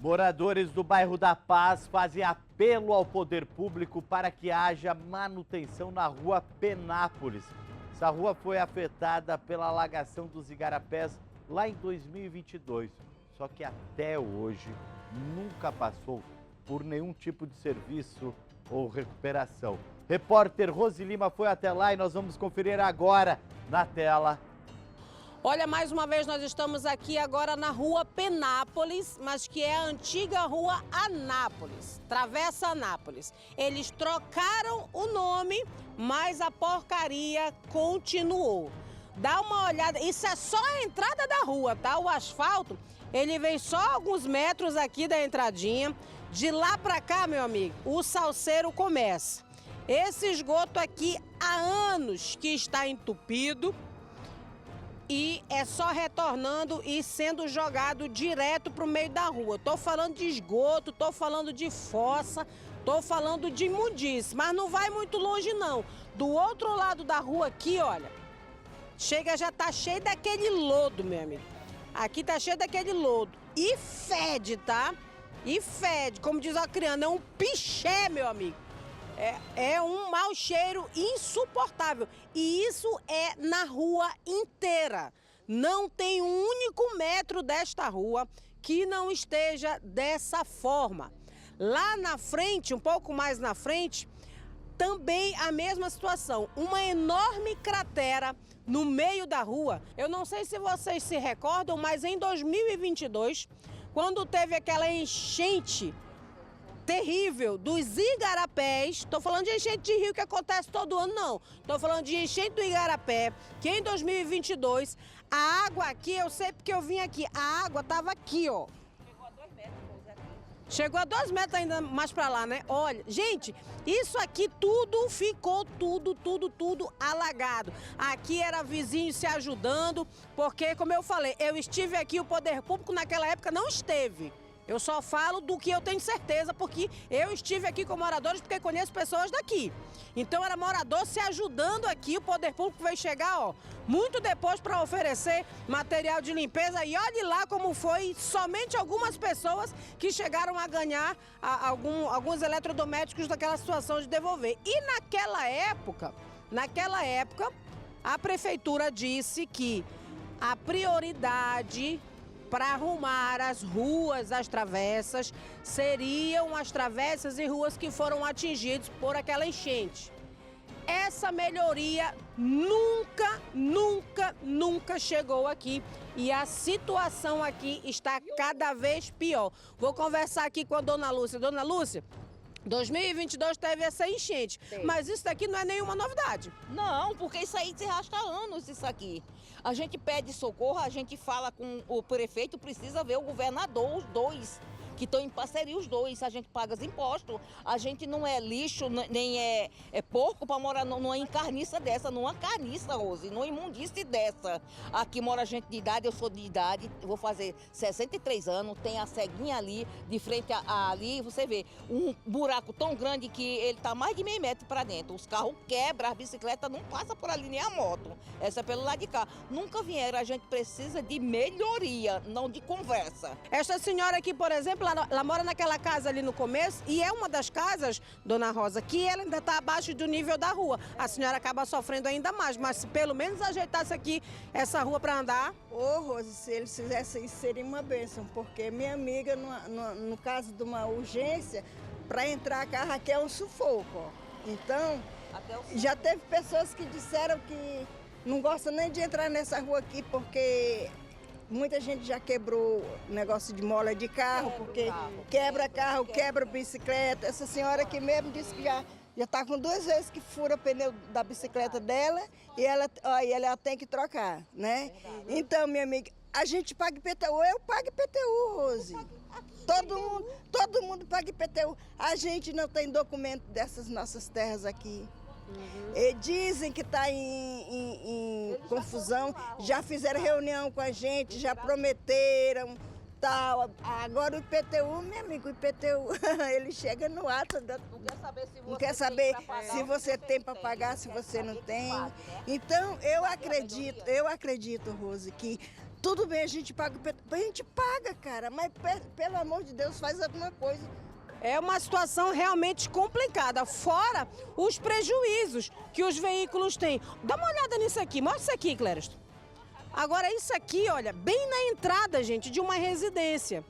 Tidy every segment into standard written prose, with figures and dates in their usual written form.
Moradores do bairro da Paz fazem apelo ao poder público para que haja manutenção na rua Penápolis. Essa rua foi afetada pela alagação dos igarapés lá em 2022. Só que até hoje nunca passou por nenhum tipo de serviço ou recuperação. Repórter Rose Lima foi até lá e nós vamos conferir agora na tela. Olha, mais uma vez nós estamos aqui agora na rua Penápolis, mas que é a antiga rua Anápolis, Travessa Anápolis. Eles trocaram o nome, mas a porcaria continuou. Dá uma olhada, isso é só a entrada da rua, tá? O asfalto, ele vem só alguns metros aqui da entradinha. De lá pra cá, meu amigo, o salseiro começa. Esse esgoto aqui há anos que está entupido. E é só retornando e sendo jogado direto para o meio da rua. Estou falando de esgoto, estou falando de fossa, estou falando de imundície, mas não vai muito longe não. Do outro lado da rua aqui, olha, chega, já tá cheio daquele lodo, meu amigo. Aqui tá cheio daquele lodo. E fede, tá? E fede, como diz a criança, é um piché, meu amigo. É um mau cheiro insuportável. E isso é na rua inteira. Não tem um único metro desta rua que não esteja dessa forma. Lá na frente, um pouco mais na frente, também a mesma situação. Uma enorme cratera no meio da rua. Eu não sei se vocês se recordam, mas em 2022, quando teve aquela enchente terrível dos igarapés, estou falando de enchente de rio que acontece todo ano, não. Estou falando de enchente do igarapé, que em 2022, a água aqui, eu sei porque eu vim aqui, a água estava aqui, ó. Chegou a 2 metros. Chegou a 2 metros ainda mais para lá, né? Olha, gente, isso aqui tudo ficou, tudo alagado. Aqui era vizinho se ajudando, porque, como eu falei, eu estive aqui, o poder público naquela época não esteve. Eu só falo do que eu tenho certeza, porque eu estive aqui com moradores, porque conheço pessoas daqui. Então era morador se ajudando aqui, o poder público veio chegar, ó, muito depois para oferecer material de limpeza. E olhe lá como foi, somente algumas pessoas que chegaram a ganhar alguns eletrodomésticos daquela situação de devolver. E naquela época, a prefeitura disse que a prioridade para arrumar as ruas, as travessas, seriam as travessas e ruas que foram atingidas por aquela enchente. Essa melhoria nunca chegou aqui e a situação aqui está cada vez pior. Vou conversar aqui com a dona Lúcia. Dona Lúcia, 2022 teve essa enchente, mas isso daqui não é nenhuma novidade. Não, porque isso aí se arrasta há anos, isso aqui. A gente pede socorro, a gente fala com o prefeito, precisa ver o governador, os dois, que estão em parceria os dois. A gente paga os impostos, a gente não é lixo, nem é porco para morar numa encarniça dessa, numa carniça, Rose, numa imundice dessa. Aqui mora gente de idade, eu sou de idade, vou fazer 63 anos, tem a ceguinha ali, de frente ali, você vê um buraco tão grande que ele está mais de meio metro para dentro. Os carros quebram, as bicicletas não passam por ali, nem a moto. Essa é pelo lado de cá. Nunca vieram, a gente precisa de melhoria, não de conversa. Esta senhora aqui, por exemplo, ela mora naquela casa ali no começo e é uma das casas, dona Rosa, que ela ainda está abaixo do nível da rua. A senhora acaba sofrendo ainda mais, mas se pelo menos ajeitasse aqui essa rua para andar. Ô, Rose, se eles fizessem isso seria uma bênção, porque minha amiga, no caso de uma urgência, para entrar carro aqui é um sufoco, ó. Então, já teve pessoas que disseram que não gostam nem de entrar nessa rua aqui, porque muita gente já quebrou negócio de mola de carro, porque quebra carro, quebra bicicleta. Essa senhora aqui mesmo disse que já está com 2 vezes que fura o pneu da bicicleta dela e ela tem que trocar, né? Então, minha amiga, a gente paga IPTU, eu pago IPTU, Rose. Todo mundo paga IPTU. A gente não tem documento dessas nossas terras aqui. E dizem que está em confusão, já fizeram reunião com a gente, já prometeram, tal. Agora o IPTU, meu amigo, o IPTU, ele chega no ato, não quer saber se você tem para pagar, se você não tem. Então, eu acredito, Rose, que Tudo bem, a gente paga, cara, mas pelo amor de Deus, faz alguma coisa. É uma situação realmente complicada, fora os prejuízos que os veículos têm. Dá uma olhada nisso aqui, mostra isso aqui, Clériston. Agora isso aqui, olha, bem na entrada, gente, de uma residência.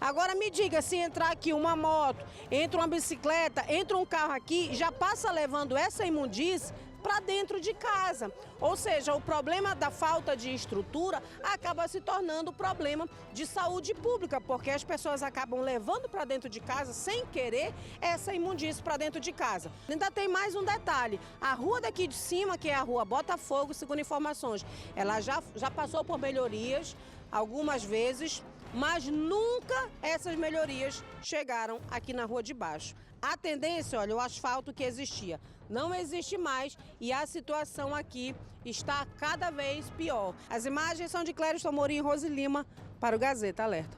Agora me diga, se entrar aqui uma moto, entra uma bicicleta, entra um carro aqui, já passa levando essa imundície para dentro de casa. Ou seja, o problema da falta de estrutura acaba se tornando problema de saúde pública, porque as pessoas acabam levando para dentro de casa, sem querer, essa imundície para dentro de casa. Ainda tem mais um detalhe, a rua daqui de cima, que é a rua Botafogo, segundo informações, ela já passou por melhorias algumas vezes, mas nunca essas melhorias chegaram aqui na rua de baixo. A tendência, olha, o asfalto que existia não existe mais e a situação aqui está cada vez pior. As imagens são de Clériston Amorim e Rose Lima para o Gazeta Alerta.